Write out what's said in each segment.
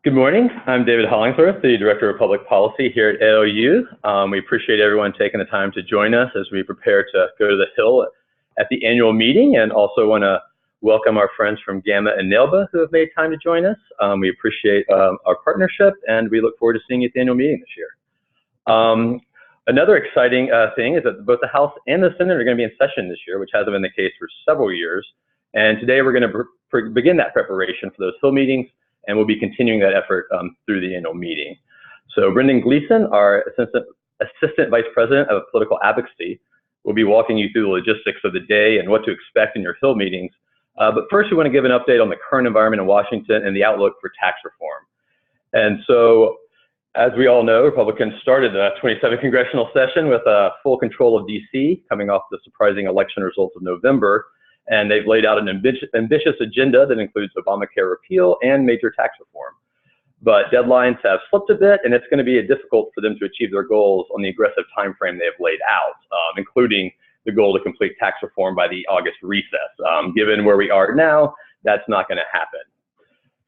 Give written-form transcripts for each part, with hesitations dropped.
Good morning. I'm David Hollingsworth, the Director of Public Policy here at AALU. We appreciate everyone taking the time to join us as we prepare to go to the Hill at the annual meeting, and also want to welcome our friends from Gamma and Nailba who have made time to join us. We appreciate our partnership, and we look forward to seeing you at the annual meeting this year. Another exciting thing is that both the House and the Senate are going to be in session this year, which hasn't been the case for several years. And today we're going to begin that preparation for those Hill meetings, and we'll be continuing that effort through the annual meeting. So Brendan Gleason, our Assistant Vice President of Political Advocacy, will be walking you through the logistics of the day and what to expect in your Hill meetings. But first, we want to give an update on the current environment in Washington and the outlook for tax reform. And so, as we all know, Republicans started the 27th congressional session with full control of DC, coming off the surprising election results of November. And they've laid out an ambitious agenda that includes Obamacare repeal and major tax reform. But deadlines have slipped a bit, and it's going to be difficult for them to achieve their goals on the aggressive time frame they have laid out, including the goal to complete tax reform by the August recess. Given where we are now, that's not going to happen.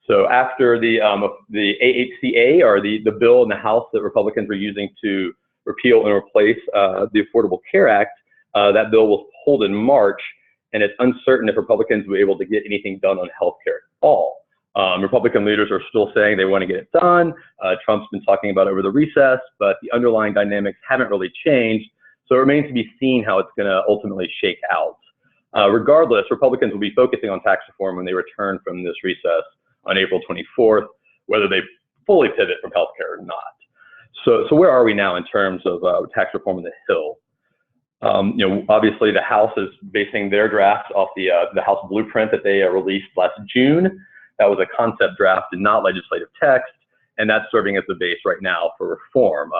So after the AACA, or the bill in the House that Republicans were using to repeal and replace the Affordable Care Act, that bill was pulled in March. And it's uncertain if Republicans will be able to get anything done on healthcare at all. Republican leaders are still saying they want to get it done. Trump's been talking about over the recess, but the underlying dynamics haven't really changed. So it remains to be seen how it's going to ultimately shake out. Regardless, Republicans will be focusing on tax reform when they return from this recess on April 24th, whether they fully pivot from healthcare or not. So where are we now in terms of tax reform on the Hill? Obviously the House is basing their draft off the House blueprint that they released last June. That was a concept draft and not legislative text, and that's serving as the base right now for reform.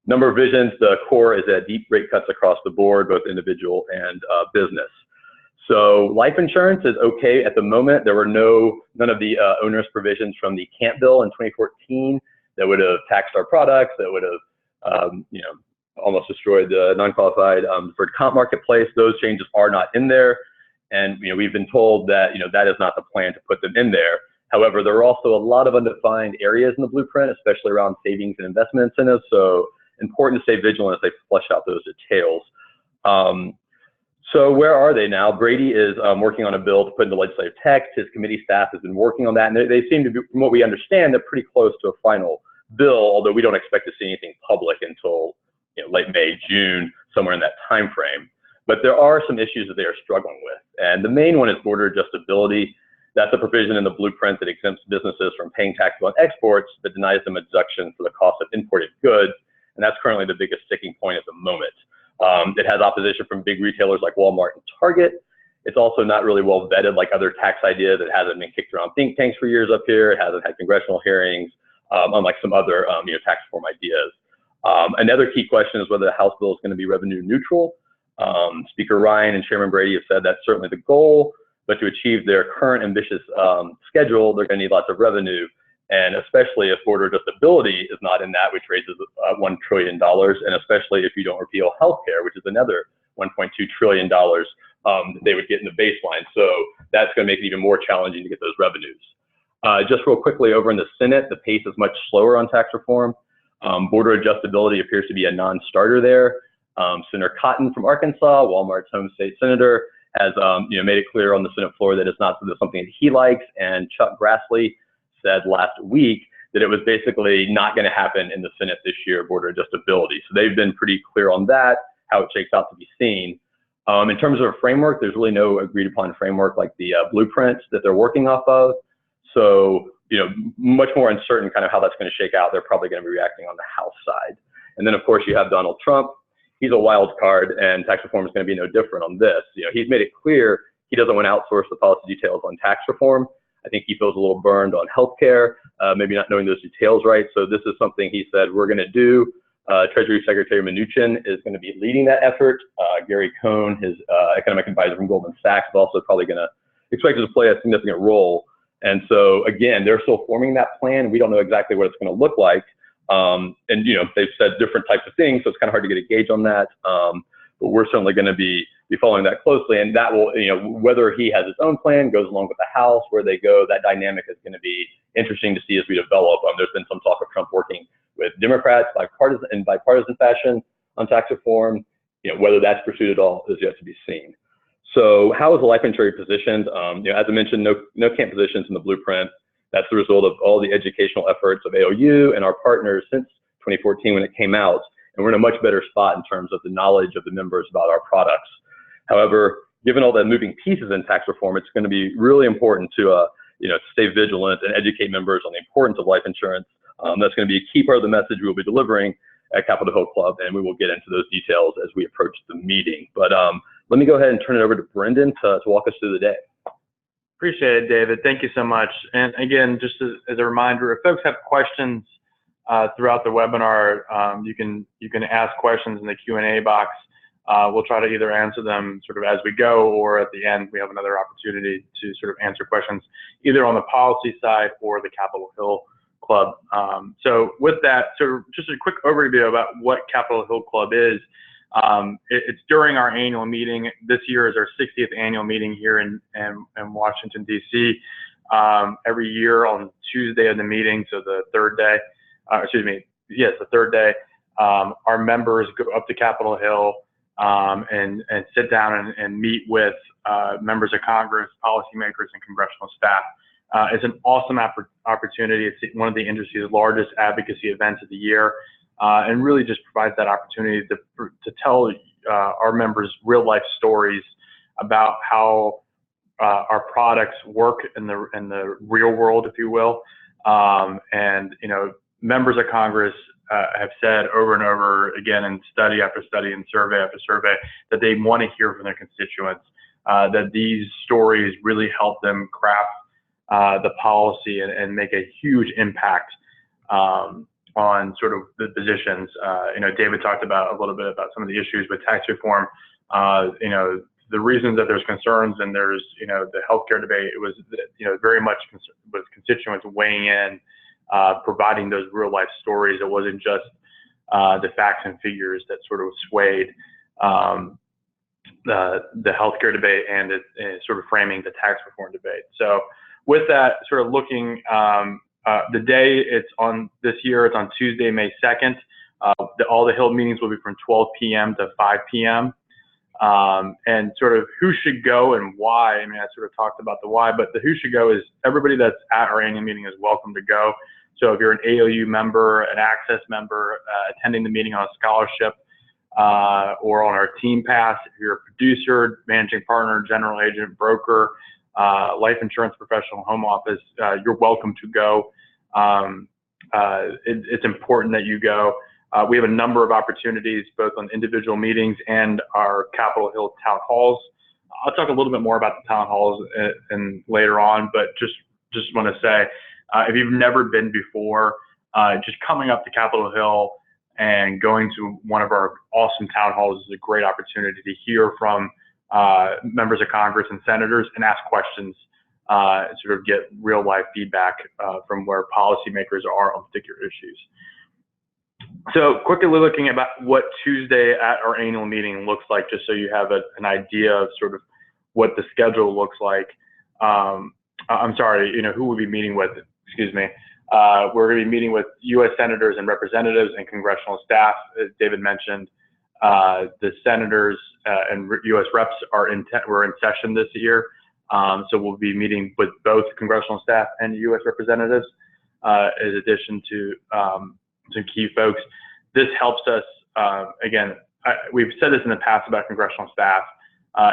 Number of visions, the core is deep rate cuts across the board, both individual and business. So life insurance is okay at the moment. There were none of the onerous provisions from the Camp bill in 2014 that would have taxed our products, that would have almost destroyed the non-qualified deferred comp marketplace. Those changes are not in there. And we've been told that that is not the plan to put them in there. However, there are also a lot of undefined areas in the blueprint, especially around savings and investment incentives. So important to stay vigilant as they flesh out those details. So where are they now? Brady is working on a bill to put into legislative text. His committee staff has been working on that, and they seem to be, from what we understand, they're pretty close to a final bill, although we don't expect to see anything public until late May, June, somewhere in that time frame. But there are some issues that they are struggling with. And the main one is border adjustability. That's a provision in the blueprint that exempts businesses from paying taxes on exports, but denies them a deduction for the cost of imported goods. And that's currently the biggest sticking point at the moment. It has opposition from big retailers like Walmart and Target. It's also not really well vetted like other tax ideas. It hasn't been kicked around think tanks for years up here. It hasn't had congressional hearings, unlike some other tax reform ideas. Another key question is whether the House bill is going to be revenue neutral. Speaker Ryan and Chairman Brady have said that's certainly the goal, but to achieve their current ambitious schedule, they're going to need lots of revenue, and especially if border adjustability is not in that, which raises $1 trillion, and especially if you don't repeal healthcare, which is another $1.2 trillion they would get in the baseline. So that's going to make it even more challenging to get those revenues. Just real quickly, over in the Senate, the pace is much slower on tax reform. Border adjustability appears to be a non-starter there. Senator Cotton from Arkansas, Walmart's home state senator, has made it clear on the Senate floor that it's not something that he likes. And Chuck Grassley said last week that it was basically not going to happen in the Senate this year, border adjustability. So they've been pretty clear on that, how it shakes out to be seen. In terms of a framework, there's really no agreed upon framework like the blueprint that they're working off of. So much more uncertain kind of how that's going to shake out. They're probably going to be reacting on the House side. And then, of course, you have Donald Trump. He's a wild card, and tax reform is going to be no different on this. He's made it clear he doesn't want to outsource the policy details on tax reform. I think he feels a little burned on healthcare, maybe not knowing those details right. So this is something he said we're going to do. Treasury Secretary Mnuchin is going to be leading that effort. Gary Cohn, his economic advisor from Goldman Sachs, is also probably going to expect to play a significant role. And so, again, they're still forming that plan. We don't know exactly what it's going to look like. And they've said different types of things, so it's kind of hard to get a gauge on that. But we're certainly going to be following that closely, and that will, whether he has his own plan, goes along with the House, where they go, that dynamic is going to be interesting to see as we develop. There's been some talk of Trump working with Democrats in bipartisan fashion on tax reform. Whether that's pursued at all is yet to be seen. So how is the life insurance positioned? As I mentioned, no camp positions in the blueprint. That's the result of all the educational efforts of AALU and our partners since 2014 when it came out. And we're in a much better spot in terms of the knowledge of the members about our products. However, given all the moving pieces in tax reform, it's going to be really important to stay vigilant and educate members on the importance of life insurance. That's going to be a key part of the message we'll be delivering at Capitol Hill Club, and we will get into those details as we approach the meeting. But let me go ahead and turn it over to Brendan to walk us through the day. Appreciate it, David. Thank you so much. And again, just as a reminder, if folks have questions throughout the webinar, you can ask questions in the Q&A box. We'll try to either answer them sort of as we go, or at the end we have another opportunity to sort of answer questions either on the policy side or the Capitol Hill Club. So with that, so just a quick overview about what Capitol Hill Club is. It's during our annual meeting. This year is our 60th annual meeting here in Washington, D.C. Every year on Tuesday of the meeting, so the third day, the third day, our members go up to Capitol Hill and sit down and meet with members of Congress, policymakers, and congressional staff. It's an awesome opportunity. It's one of the industry's largest advocacy events of the year, and really just provides that opportunity to tell our members real life stories about how our products work in the real world, if you will. And members of Congress have said over and over again in study after study and survey after survey that they want to hear from their constituents, that these stories really help them craft the policy and make a huge impact on sort of the positions. David talked about a little bit about some of the issues with tax reform. The reasons that there's concerns and there's the healthcare debate. It was very much with constituents weighing in, providing those real life stories. It wasn't just the facts and figures that sort of swayed the healthcare debate and sort of framing the tax reform debate. So with that, sort of looking, the day it's on this year, it's on Tuesday, May 2nd. All the Hill meetings will be from 12 p.m. to 5 p.m. And sort of who should go and why. I mean, I sort of talked about the why, but the who should go is everybody that's at our annual meeting is welcome to go. So if you're an AALU member, an Access member, attending the meeting on a scholarship, or on our team pass, if you're a producer, managing partner, general agent, broker, life insurance professional, home office, you're welcome to go. It's important that you go. We have a number of opportunities both on individual meetings and our Capitol Hill town halls. I'll talk a little bit more about the town halls and later on, but just want to say, if you've never been before, just coming up to Capitol Hill and going to one of our awesome town halls is a great opportunity to hear from members of Congress and senators and ask questions, and sort of get real life feedback from where policymakers are on particular issues. So quickly looking at what Tuesday at our annual meeting looks like, just so you have an idea of sort of what the schedule looks like. I'm sorry, who we'll be meeting with, excuse me. We're going to be meeting with U.S. senators and representatives and congressional staff. As David mentioned, the senators and U.S. reps we're in session this year. So we'll be meeting with both congressional staff and U.S. representatives, in addition to some key folks. This helps us, again, we've said this in the past about congressional staff.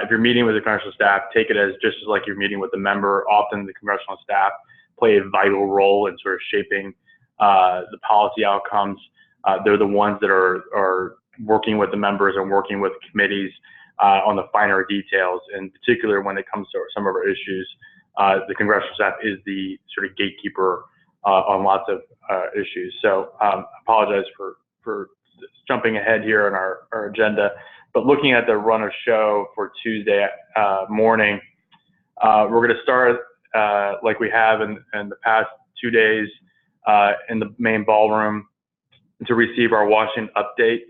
If you're meeting with the congressional staff, take it as just as like you're meeting with a member. Often the congressional staff play a vital role in sort of shaping the policy outcomes. They're the ones that are working with the members and working with committees on the finer details. In particular, when it comes to some of our issues, the congressional staff is the sort of gatekeeper on lots of issues. So apologize for jumping ahead here on our agenda. But looking at the run of show for Tuesday morning, we're going to start like we have in the past 2 days in the main ballroom to receive our Washington update,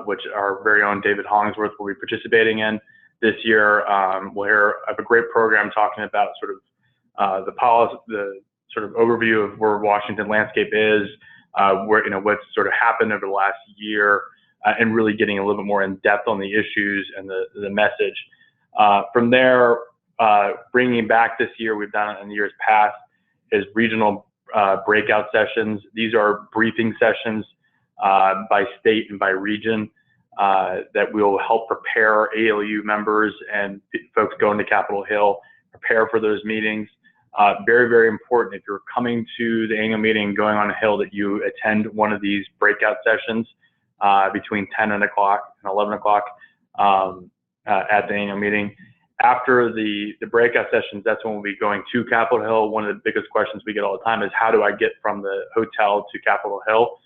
which our very own David Hollingsworth will be participating in this year. We'll have a great program talking about sort of the policy, the sort of overview of where Washington landscape is, where, what's sort of happened over the last year, and really getting a little bit more in depth on the issues and the message. From there, bringing back this year, we've done it in years past, is regional breakout sessions. These are briefing sessions by state and by region that will help prepare AALU members and folks going to Capitol Hill, prepare for those meetings. Very, very important if you're coming to the annual meeting, going on a Hill, that you attend one of these breakout sessions between 10 o'clock and 11 o'clock at the annual meeting. After the breakout sessions, that's when we'll be going to Capitol Hill. One of the biggest questions we get all the time is, how do I get from the hotel to Capitol Hill?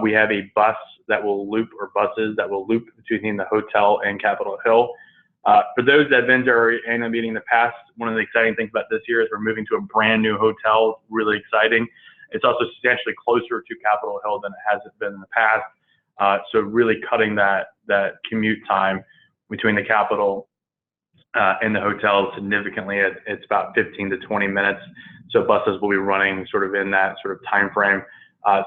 We have a bus that will loop, or buses that will loop between the hotel and Capitol Hill. For those that have been to our annual meeting in the past, one of the exciting things about this year is we're moving to a brand new hotel. It's really exciting. It's also substantially closer to Capitol Hill than it has been in the past. So really cutting that commute time between the Capitol and the hotel significantly. It's about 15 to 20 minutes. So buses will be running sort of in that sort of time frame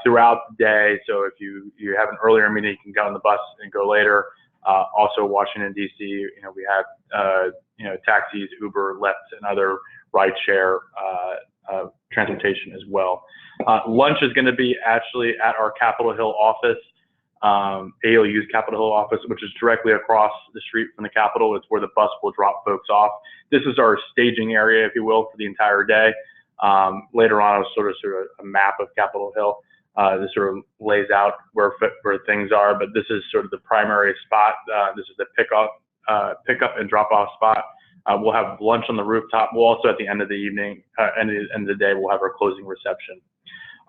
throughout the day. So if you have an earlier meeting, you can get on the bus and go later. Also, Washington, D.C., we have, taxis, Uber, Lyft, and other rideshare transportation as well. Lunch is going to be actually at our Capitol Hill office, AALU's Capitol Hill office, which is directly across the street from the Capitol. It's where the bus will drop folks off. This is our staging area, if you will, for the entire day. Later on, I'll sort of a map of Capitol Hill. This sort of lays out where things are, but this is sort of the primary spot. This is the pickup and drop off spot. We'll have lunch on the rooftop. We'll also, at the end of the evening, end of the day, we'll have our closing reception.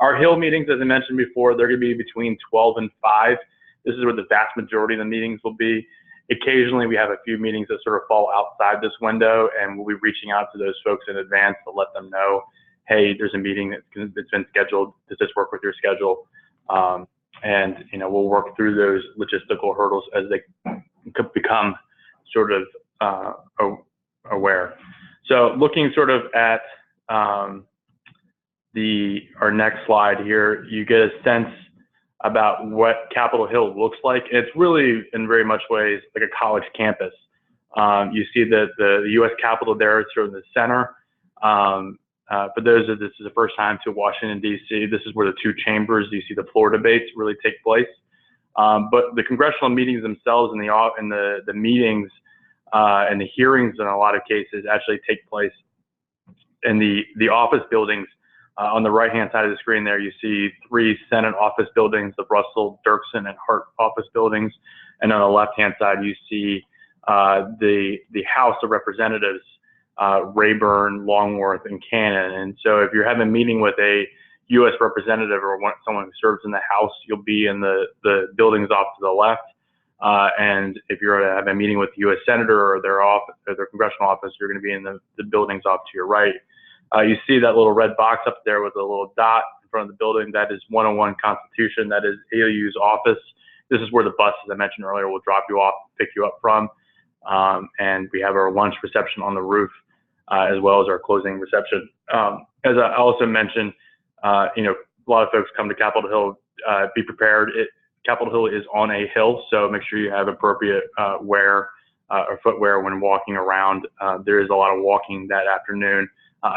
Our Hill meetings, as I mentioned before, they're going to be between 12 and 5. This is where the vast majority of the meetings will be. Occasionally, we have a few meetings that sort of fall outside this window, and we'll be reaching out to those folks in advance to let them know, hey, there's a meeting that's been scheduled. Does this work with your schedule? And we'll work through those logistical hurdles as they become sort of aware. So looking sort of at our next slide here, you get a sense about what Capitol Hill looks like. It's really, in very much ways, like a college campus. You see that the U.S. Capitol there is sort of in the center. For those that this is the first time to Washington, D.C., this is where the two chambers, you see the floor debates really take place. But the congressional meetings themselves and the meetings and the hearings in a lot of cases actually take place in the office buildings. On the right-hand side of the screen there, you see 3 Senate office buildings, the Russell, Dirksen, and Hart office buildings. And on the left-hand side, you see the House of Representatives, Rayburn, Longworth, and Cannon. And so if you're having a meeting with a U.S. representative or someone who serves in the House, you'll be in the buildings off to the left. And if you're having a meeting with the U.S. Senator or their congressional office, you're going to be in the buildings off to your right. You see that little red box up there with a little dot in front of the building. That is 101 Constitution. That is AALU's office. This is where the bus, as I mentioned earlier, will drop you off, pick you up from. And we have our lunch reception on the roof, as well as our closing reception. As I also mentioned, a lot of folks come to Capitol Hill. Be prepared. Capitol Hill is on a hill, so make sure you have appropriate wear or footwear when walking around. There is a lot of walking that afternoon.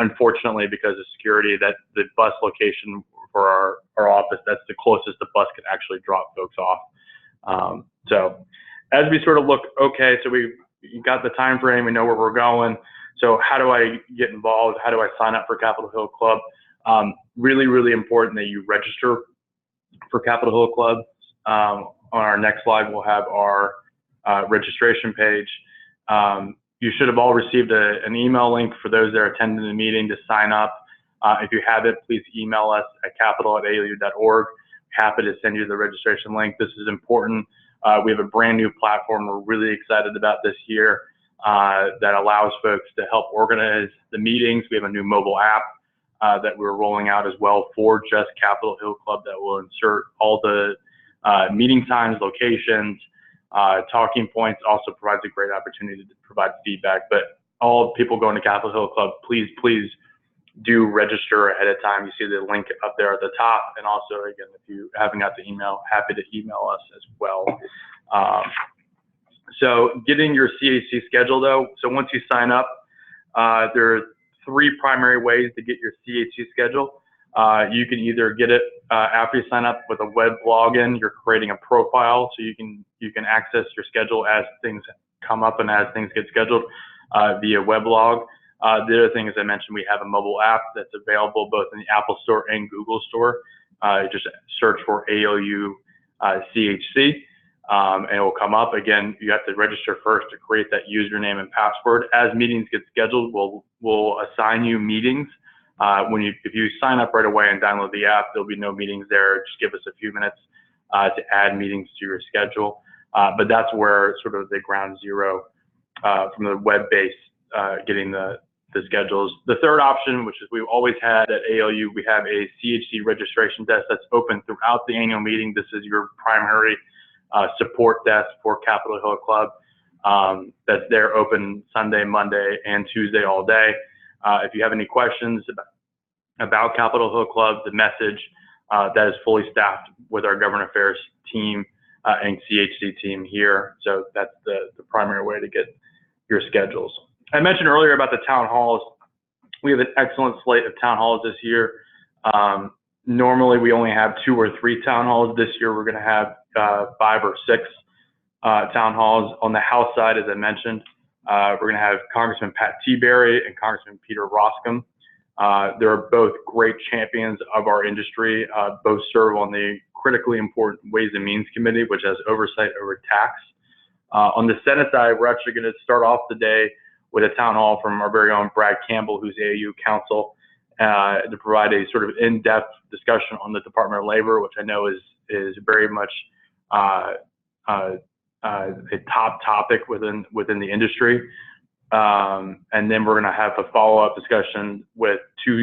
Unfortunately, because of security, that the bus location for our office, that's the closest the bus can actually drop folks off. So as we sort of look, okay, so we got the time frame, we know where we're going. So how do I get involved? How do I sign up for Capitol Hill Club? Really, really important that you register for Capitol Hill Club. On our next slide, we'll have our registration page. You should have all received an email link for those that are attending the meeting to sign up. If you have it, please email us at capital@aalu.org. Happy to send you the registration link. This is important. We have a brand new platform we're really excited about this year that allows folks to help organize the meetings. We have a new mobile app that we're rolling out as well for just Capitol Hill Club that will insert all the meeting times, locations, talking points. Also provides a great opportunity to provide feedback. But all people going to Capitol Hill Club, please do register ahead of time. You see the link up there at the top. And also, again, if you haven't got the email, happy to email us as well. So getting your CHC schedule though, so once you sign up, there are 3 primary ways to get your CHC schedule. You can either get it after you sign up with a web login. You're creating a profile so you can access your schedule as things come up and as things get scheduled via weblog. The other thing, as I mentioned, we have a mobile app that's available both in the Apple Store and Google Store. Just search for AALU CHC. And it will come up. Again, you have to register first to create that username and password. As meetings get scheduled, we'll assign you meetings. If you sign up right away and download the app, there'll be no meetings there. Just give us a few minutes to add meetings to your schedule. But that's where sort of the ground zero from the web-based getting the schedules. The third option, which is we've always had at AALU, we have a CHC registration desk that's open throughout the annual meeting. This is your primary support desk for Capitol Hill Club. That's there open Sunday, Monday, and Tuesday all day. If you have any questions about Capitol Hill Club, the message, that is fully staffed with our government affairs team and CHC team here. So that's the primary way to get your schedules. I mentioned earlier about the town halls. We have an excellent slate of town halls this year. Normally we only have 2 or 3 town halls. This year we're going to have 5 or 6 town halls. On the House side, as I mentioned, we're going to have Congressman Pat Tiberi and Congressman Peter Roskam. They're both great champions of our industry. Both serve on the critically important Ways and Means Committee, which has oversight over tax. On the Senate side, we're actually going to start off the day with a town hall from our very own Brad Campbell, who's AAU counsel, to provide a sort of in-depth discussion on the Department of Labor, which I know is very much a top topic within the industry. And then we're going to have a follow-up discussion with 2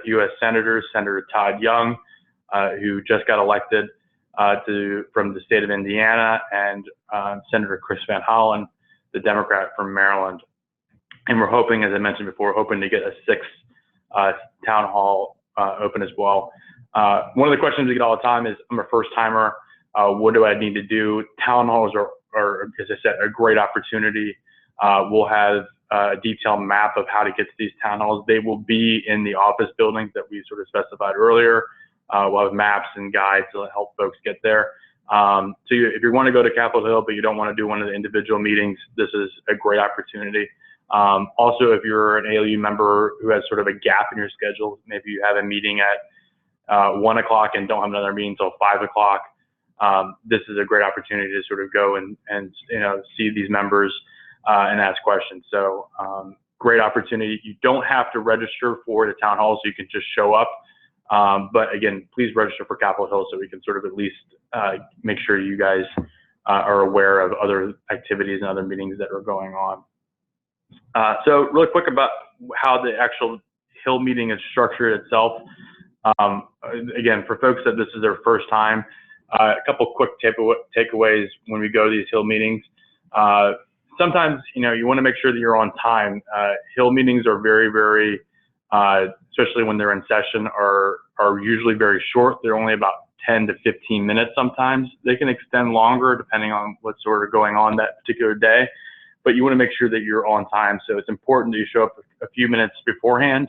U.S. senators, Senator Todd Young, who just got elected from the state of Indiana, and Senator Chris Van Hollen, the Democrat from Maryland. And we're hoping, as I mentioned before, to get a 6th town hall open as well. One of the questions we get all the time is, I'm a first timer. What do I need to do? Town halls are, as I said, a great opportunity. We'll have a detailed map of how to get to these town halls. They will be in the office buildings that we sort of specified earlier. We'll have maps and guides to help folks get there. So if you want to go to Capitol Hill, but you don't want to do one of the individual meetings, this is a great opportunity. Also, if you're an AALU member who has sort of a gap in your schedule, maybe you have a meeting at 1 o'clock and don't have another meeting until 5 o'clock, this is a great opportunity to sort of go and see these members and ask questions. So great opportunity. You don't have to register for the town hall, so you can just show up. But again, please register for Capitol Hill so we can sort of at least make sure you guys are aware of other activities and other meetings that are going on. So really quick about how the actual Hill meeting is structured itself. Again, for folks that this is their first time, a couple quick takeaways when we go to these Hill meetings. Sometimes, you want to make sure that you're on time. Hill meetings are very, very, especially when they're in session, are usually very short. They're only about 10 to 15 minutes sometimes. They can extend longer depending on what's sort of going on that particular day. But you want to make sure that you're on time. So it's important that you show up a few minutes beforehand,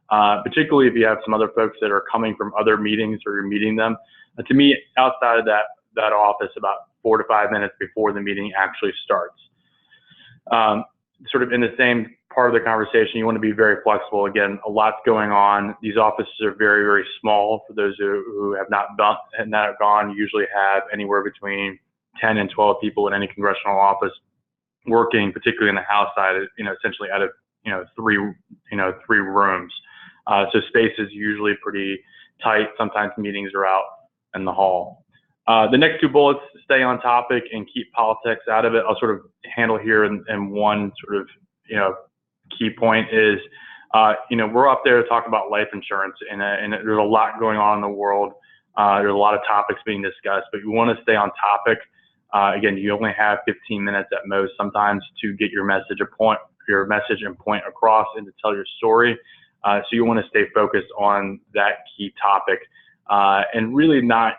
particularly if you have some other folks that are coming from other meetings or you're meeting them. To me, outside of that office, about 4 to 5 minutes before the meeting actually starts. Sort of in the same part of the conversation, you want to be very flexible. Again, a lot's going on. These offices are very, very small. For those who have not gone, usually have anywhere between 10 and 12 people in any congressional office working, particularly in the House side, essentially out of, 3 rooms. So space is usually pretty tight. Sometimes meetings are out in the hall. The next 2 bullets, stay on topic and keep politics out of it. I'll sort of handle here in one sort of, key point is, we're up there to talk about life insurance, and there's a lot going on in the world. There's a lot of topics being discussed, but you want to stay on topic. Again, you only have 15 minutes at most sometimes to get your message and point across and to tell your story. So you want to stay focused on that key topic and really not,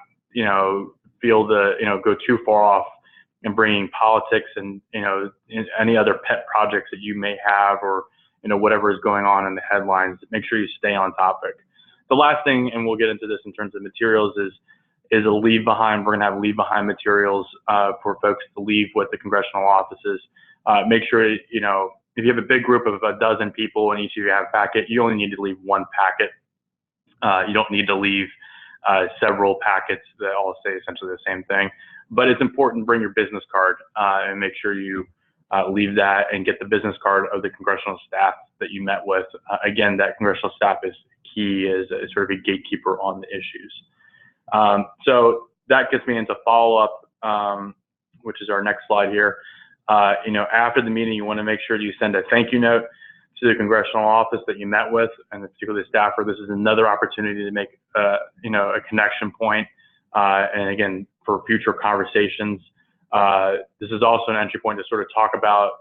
feel go too far off in bringing politics and, any other pet projects that you may have, or, whatever is going on in the headlines. Make sure you stay on topic. The last thing, and we'll get into this in terms of materials, is a leave behind. We're going to have leave behind materials for folks to leave with the congressional offices. Make sure, if you have a big group of a dozen people and each of you have a packet, you only need to leave one packet. You don't need to leave several packets that all say essentially the same thing. But it's important to bring your business card and make sure you leave that and get the business card of the congressional staff that you met with. Again, that congressional staff is key, is sort of a gatekeeper on the issues. So that gets me into follow-up, which is our next slide here. After the meeting, you want to make sure you send a thank you note to the congressional office that you met with, and particularly the staffer. This is another opportunity to make, a connection point. And again, for future conversations, this is also an entry point to sort of talk about,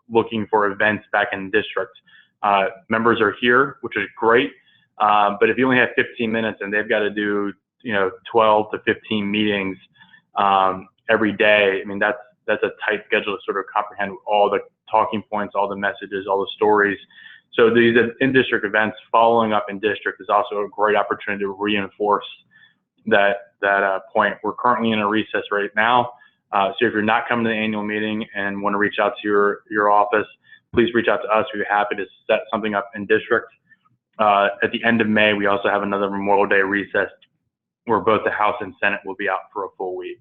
looking for events back in the district. Members are here, which is great. But if you only have 15 minutes and they've got to do, 12 to 15 meetings every day, I mean, that's a tight schedule to sort of comprehend all the talking points, all the messages, all the stories. So these in-district events following up in district is also a great opportunity to reinforce that point. We're currently in a recess right now. So if you're not coming to the annual meeting and want to reach out to your office, please reach out to us. We'd be happy to set something up in district. At the end of May, we also have another Memorial Day recess where both the House and Senate will be out for a full week.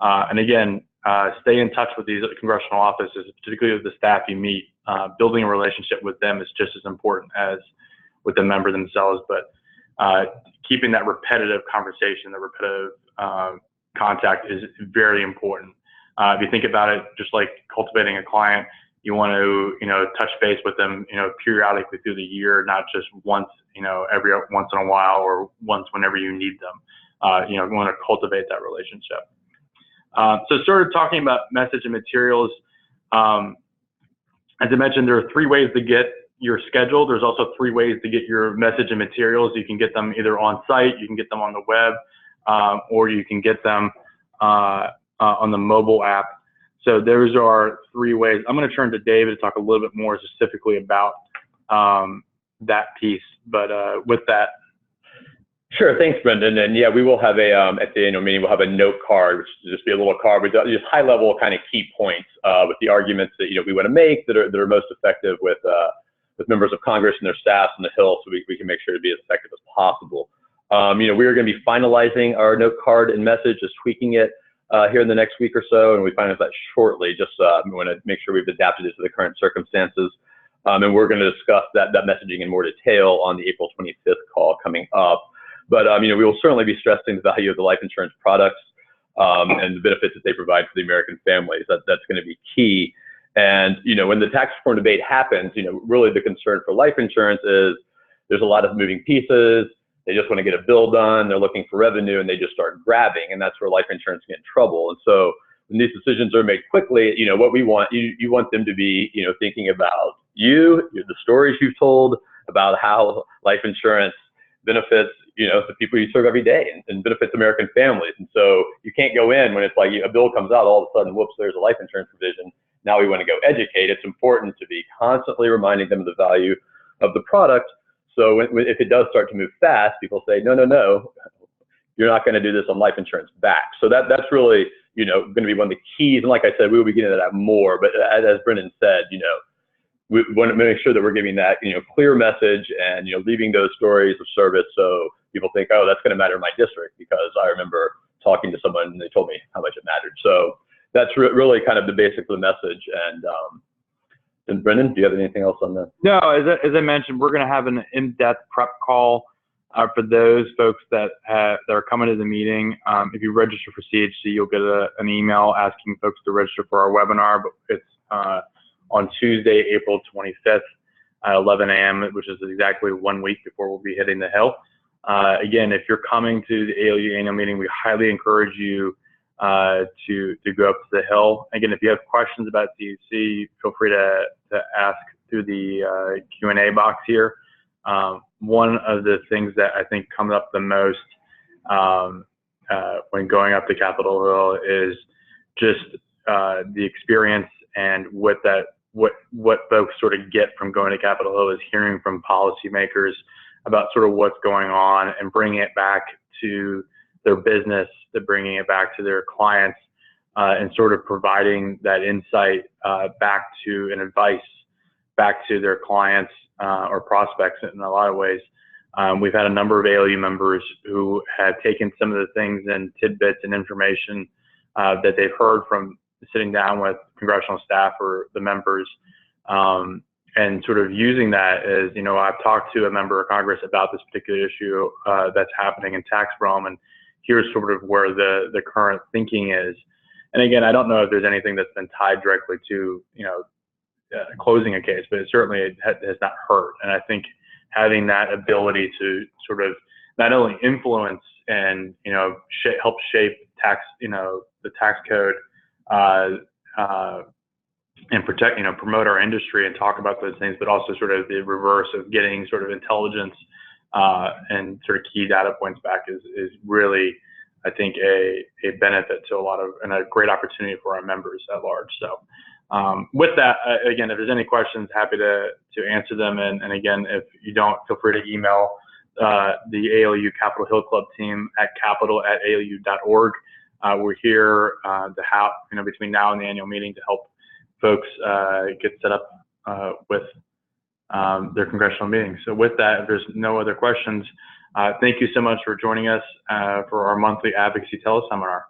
And again, stay in touch with these congressional offices, particularly with the staff you meet. Building a relationship with them is just as important as with the member themselves, but keeping that repetitive conversation, the repetitive contact is very important. If you think about it, just like cultivating a client, you want to, touch base with them, periodically through the year, not just once, every once in a while or once whenever you need them. You want to cultivate that relationship. So sort of talking about message and materials, as I mentioned, there are 3 ways to get your schedule. There's also 3 ways to get your message and materials. You can get them either on site, you can get them on the web, or you can get them on the mobile app. So those are 3 ways. I'm going to turn to David to talk a little bit more specifically about that piece. But with that. Sure, thanks, Brendan. And yeah, we will have at the annual meeting, we'll have a note card, which will just be a little card with just high-level kind of key points with the arguments that we want to make that are most effective with members of Congress and their staffs on the Hill, so we can make sure to be as effective as possible. We are going to be finalizing our note card and message, just tweaking it here in the next week or so, and we finalize that shortly. Just we want to make sure we've adapted it to the current circumstances, and we're going to discuss that messaging in more detail on the April 25th call coming up. But we will certainly be stressing the value of the life insurance products and the benefits that they provide for the American families. That's going to be key. And when the tax reform debate happens, really the concern for life insurance is there's a lot of moving pieces. They just want to get a bill done. They're looking for revenue, and they just start grabbing, and that's where life insurance get in trouble. And so when these decisions are made quickly, what we want, you want them to be, thinking about the stories you've told about how life insurance benefits, the people you serve every day and benefits American families. And so you can't go in when it's like a bill comes out, all of a sudden, whoops, there's a life insurance provision. Now we want to go educate. It's important to be constantly reminding them of the value of the product. So if it does start to move fast, people say, no, you're not going to do this on life insurance back. So that's really, going to be one of the keys. And like I said, we will be getting into that more. But as Brendan said, we want to make sure that we're giving that, clear message and, leaving those stories of service so people think, oh, that's going to matter in my district, because I remember talking to someone and they told me how much it mattered. So that's really kind of the basics of the message. And Brendan, do you have anything else on that? No, as I mentioned, we're going to have an in-depth prep call for those folks that are coming to the meeting. If you register for CHC, you'll get an email asking folks to register for our webinar, but it's on Tuesday, April 25th at 11 a.m., which is exactly 1 week before we'll be hitting the Hill. Again, if you're coming to the AALU annual meeting, we highly encourage you to go up to the Hill. Again, if you have questions about CHC, feel free to ask through the Q&A box here. One of the things that I think comes up the most when going up to Capitol Hill is just the experience, and what folks sort of get from going to Capitol Hill is hearing from policymakers about sort of what's going on and bringing it back to their business, to bringing it back to their clients, and sort of providing that insight back to, and advice back to their clients or prospects in a lot of ways. We've had a number of AALU members who have taken some of the things and tidbits and information that they've heard from sitting down with congressional staff or the members, and sort of using that as, I've talked to a member of Congress about this particular issue that's happening in tax realm, and here's sort of where the current thinking is. And again, I don't know if there's anything that's been tied directly to, closing a case, but it certainly has not hurt. And I think having that ability to sort of not only influence and, help shape tax, the tax code, and protect, promote our industry and talk about those things, but also sort of the reverse of getting sort of intelligence and sort of key data points back is really, I think, a benefit to a lot of, and a great opportunity for our members at large. So with that, again, if there's any questions, happy to answer them. And again, if you don't, feel free to email the AALU Capitol Hill Club team at capital@aalu.org. We're here to have, between now and the annual meeting, to help folks get set up with their congressional meetings. So with that, if there's no other questions, thank you so much for joining us for our monthly advocacy teleseminar.